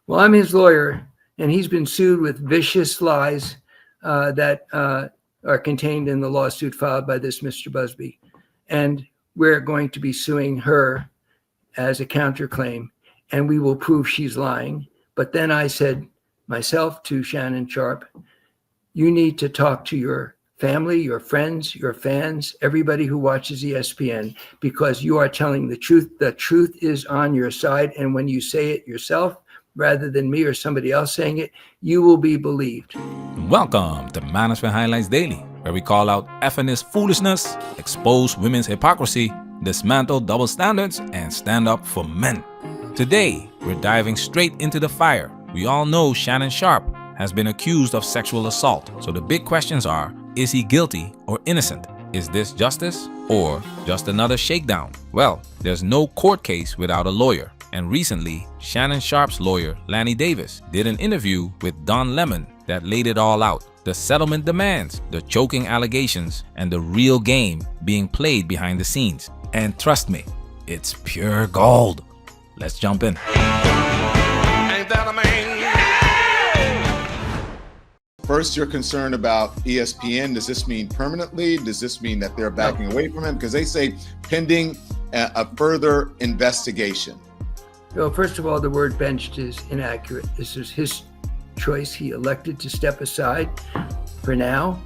Well, I'm his lawyer, and he's been sued with vicious lies that are contained in the lawsuit filed by this Mr. Busby. And we're going to be suing her as a counterclaim, and we will prove she's lying. But then I said myself to Shannon Sharpe, you need to talk to your family, your friends, your fans, everybody who watches ESPN, because you are telling the truth. The truth is on your side. And when you say it yourself, rather than me or somebody else saying it, you will be believed. Welcome to Management Highlights Daily, where we call out FNS foolishness, expose women's hypocrisy, dismantle double standards, and stand up for men. Today, we're diving straight into the fire. We all know Shannon Sharpe has been accused of sexual assault. So the big questions are, is he guilty or innocent? Is this justice or just another shakedown? Well, there's no court case without a lawyer. And recently, Shannon Sharpe's lawyer, Lanny Davis, did an interview with Don Lemon that laid it all out. The settlement demands, the choking allegations, and the real game being played behind the scenes. And trust me, it's pure gold. Let's jump in. Ain't that a man? First, you're concerned about ESPN. Does this mean permanently? Does this mean that they're backing away from him? Because they say pending a further investigation. Well, first of all, the word benched is inaccurate. This is his choice. He elected to step aside for now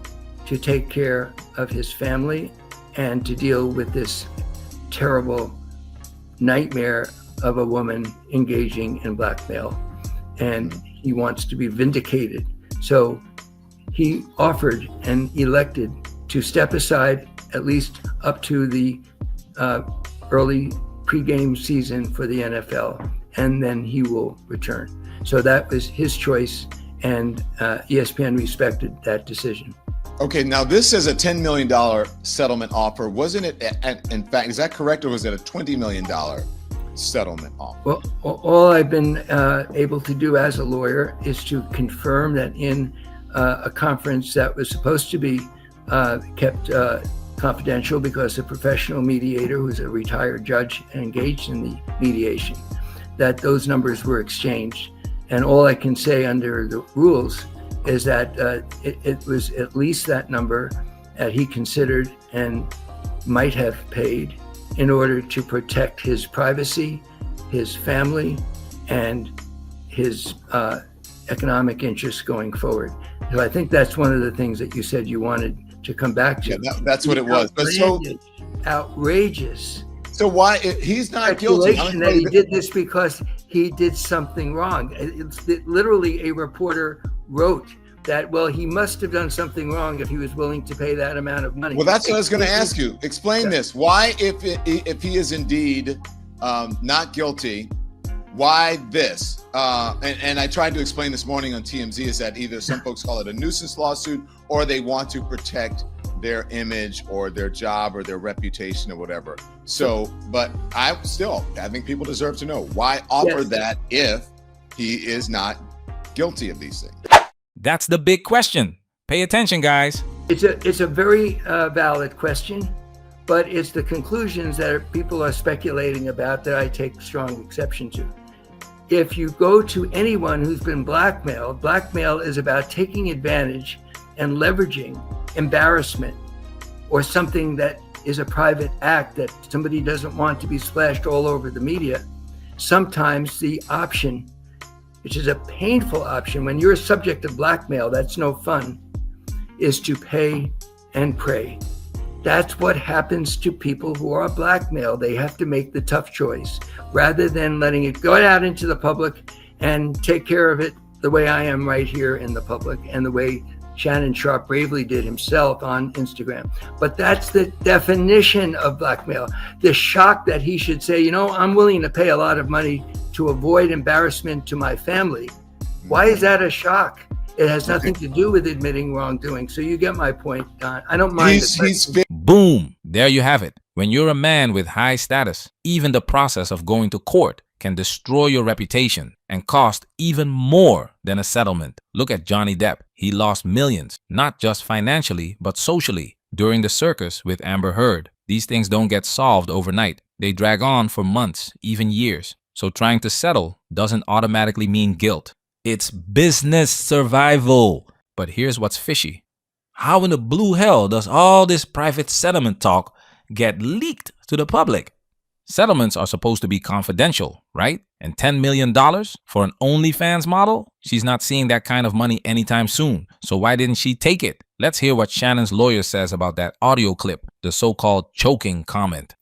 to take care of his family and to deal with this terrible nightmare of a woman engaging in blackmail. And he wants to be vindicated. So he offered and elected to step aside at least up to the early pregame season for the NFL, and then he will return. So that was his choice, and ESPN respected that decision. Okay, now this is a $10 million settlement offer. Wasn't it, in fact, is that correct, or was it a $20 million settlement offer? Well, all I've been able to do as a lawyer is to confirm that in a conference that was supposed to be kept confidential because a professional mediator who's a retired judge engaged in the mediation, that those numbers were exchanged. And all I can say under the rules is that it was at least that number that he considered and might have paid in order to protect his privacy, his family, and his economic interests going forward. So I think that's one of the things that you said you wanted to come back to. Yeah, that's what it was. But so outrageous. So why he's not guilty? That he did this because he did something wrong. It's literally a reporter wrote that, well, he must have done something wrong if he was willing to pay that amount of money. Well, that's what I was going to ask you. Explain this. Why, if he is indeed not guilty, why this? And I tried to explain this morning on TMZ is that either some folks call it a nuisance lawsuit or they want to protect their image or their job or their reputation or whatever. So, but I think people deserve to know why offer that if he is not guilty of these things. That's the big question. Pay attention, guys. It's a very valid question, but it's the conclusions that people are speculating about that I take strong exception to. If you go to anyone who's been blackmailed, blackmail is about taking advantage and leveraging embarrassment or something that is a private act that somebody doesn't want to be splashed all over the media. Sometimes the option, which is a painful option, when you're a subject of blackmail, that's no fun, is to pay and pray. That's what happens to people who are blackmailed. They have to make the tough choice rather than letting it go out into the public and take care of it the way I am right here in the public and the way Shannon Sharpe bravely did himself on Instagram. But that's the definition of blackmail. The shock that he should say, I'm willing to pay a lot of money to avoid embarrassment to my family. Why is that a shock? It has nothing to do with admitting wrongdoing. So you get my point, Don. I don't mind. Boom. There you have it. When you're a man with high status, even the process of going to court can destroy your reputation and cost even more than a settlement. Look at Johnny Depp. He lost millions, not just financially, but socially, during the circus with Amber Heard. These things don't get solved overnight. They drag on for months, even years. So trying to settle doesn't automatically mean guilt. It's business survival. But here's what's fishy. How in the blue hell does all this private settlement talk get leaked to the public? Settlements are supposed to be confidential, right? And $10 million for an OnlyFans model? She's not seeing that kind of money anytime soon. So why didn't she take it? Let's hear what Shannon's lawyer says about that audio clip, the so-called choking comment.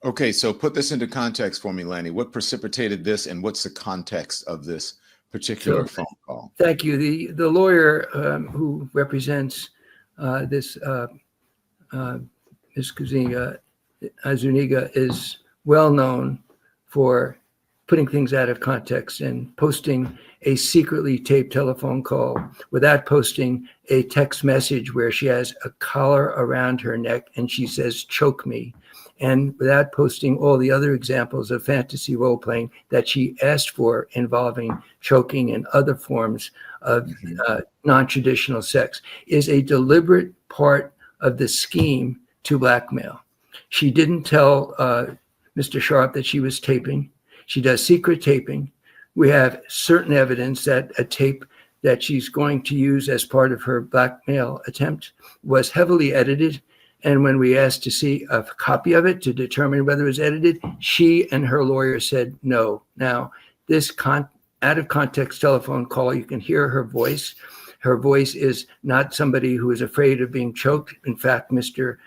Okay, so put this into context for me, Lanny. What precipitated this, and what's the context of this particular phone call? Thank you. The lawyer who represents this Ms. Zuniga is well known for putting things out of context and posting a secretly taped telephone call without posting a text message where she has a collar around her neck and she says, "Choke me," and without posting all the other examples of fantasy role-playing that she asked for involving choking and other forms of non-traditional sex, is a deliberate part of the scheme to blackmail. She didn't tell Mr. Sharpe that she was taping. She does secret taping. We have certain evidence that a tape that she's going to use as part of her blackmail attempt was heavily edited. And when we asked to see a copy of it to determine whether it was edited, she and her lawyer said no. Now, this out of context telephone call, you can hear her voice. Her voice is not somebody who is afraid of being choked. In fact, Mr.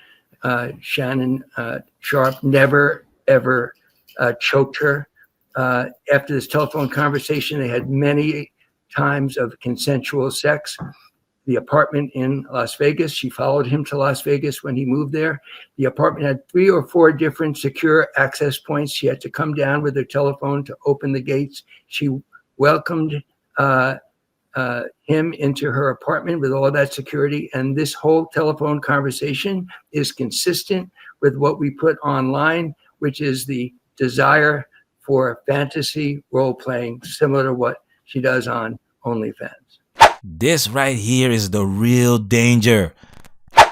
Shannon Sharpe never, ever choked her. After this telephone conversation, they had many times of consensual sex. The apartment in Las Vegas, she followed him to Las Vegas when he moved there. The apartment had 3 or 4 different secure access points. She had to come down with her telephone to open the gates. She welcomed him into her apartment with all that security. And this whole telephone conversation is consistent with what we put online, which is the desire for fantasy role-playing, similar to what she does on OnlyFans. This right here is the real danger.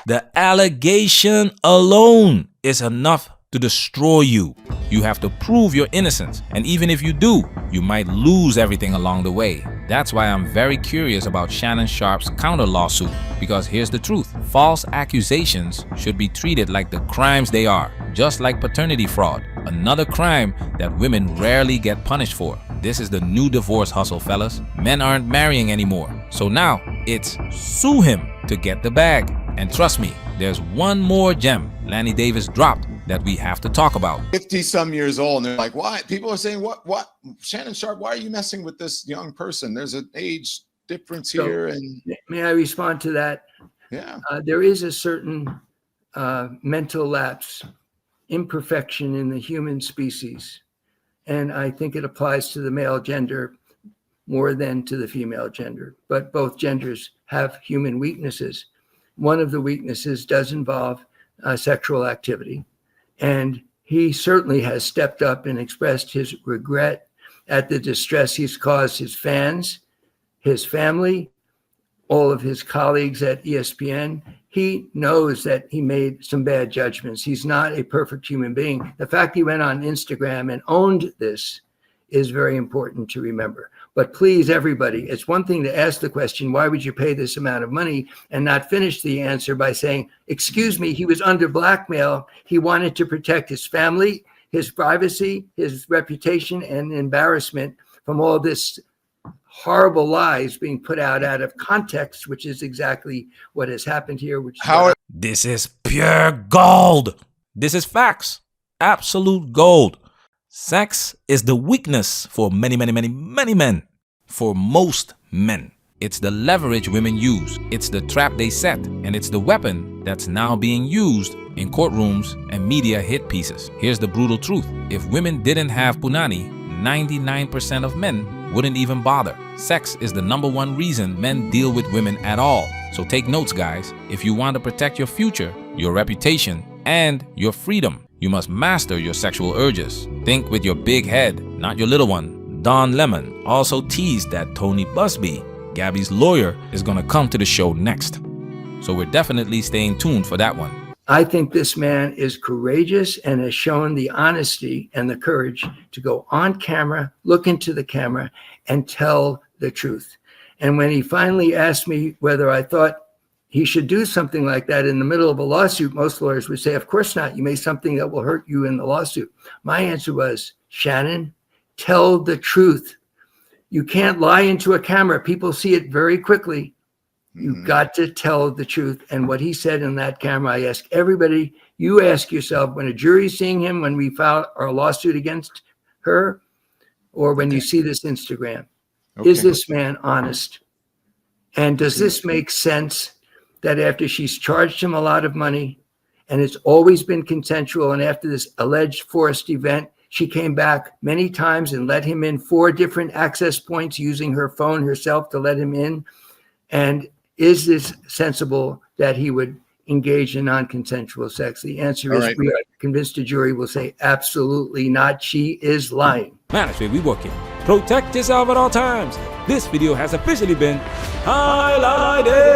The allegation alone is enough to destroy you. You have to prove your innocence. And even if you do, you might lose everything along the way. That's why I'm very curious about Shannon Sharpe's counter lawsuit. Because here's the truth. False accusations should be treated like the crimes they are. Just like paternity fraud. Another crime that women rarely get punished for. This is the new divorce hustle, fellas. Men aren't marrying anymore. So now it's sue him to get the bag. And trust me, there's one more gem Lanny Davis dropped that we have to talk about. 50-some years old, and they're like, why? People are saying, what? Shannon Sharpe, why are you messing with this young person? There's an age difference here. And may I respond to that? Yeah. There is a certain mental lapse, imperfection in the human species. And I think it applies to the male gender more than to the female gender. But both genders have human weaknesses. One of the weaknesses does involve sexual activity. And he certainly has stepped up and expressed his regret at the distress he's caused his fans, his family, all of his colleagues at ESPN. He knows that he made some bad judgments. He's not a perfect human being. The fact he went on Instagram and owned this is very important to remember. But please, everybody, it's one thing to ask the question, why would you pay this amount of money, and not finish the answer by saying, excuse me, he was under blackmail. He wanted to protect his family, his privacy, his reputation, and embarrassment from all this horrible lies being put out of context, which is exactly what has happened here. This is pure gold. This is facts. Absolute gold. Sex is the weakness for many men. For most men. It's the leverage women use. It's the trap they set. And it's the weapon that's now being used in courtrooms and media hit pieces. Here's the brutal truth. If women didn't have punani, 99% of men wouldn't even bother. Sex is the #1 reason men deal with women at all. So take notes, guys. If you want to protect your future, your reputation, and your freedom, you must master your sexual urges. Think with your big head, not your little one. Don Lemon also teased that Tony Busby, Gabby's lawyer, is gonna come to the show next. So we're definitely staying tuned for that one. I think this man is courageous and has shown the honesty and the courage to go on camera, look into the camera, and tell the truth. And when he finally asked me whether I thought he should do something like that in the middle of a lawsuit, most lawyers would say, of course not. You made something that will hurt you in the lawsuit. My answer was, Shannon, tell the truth. You can't lie into a camera. People see it very quickly. You've got to tell the truth. And what he said in that camera, I ask everybody, you ask yourself, when a jury's seeing him, when we filed our lawsuit against her, or when you see this Instagram, is this man honest? And does this make sense that after she's charged him a lot of money and it's always been consensual, and after this alleged forced event, she came back many times and let him in 4 different access points using her phone herself to let him in? And is this sensible that he would engage in non-consensual sex? The answer is, we are convinced a jury will say absolutely not. She is lying. Manosphere, we working. Protect yourself at all times. This video has officially been highlighted.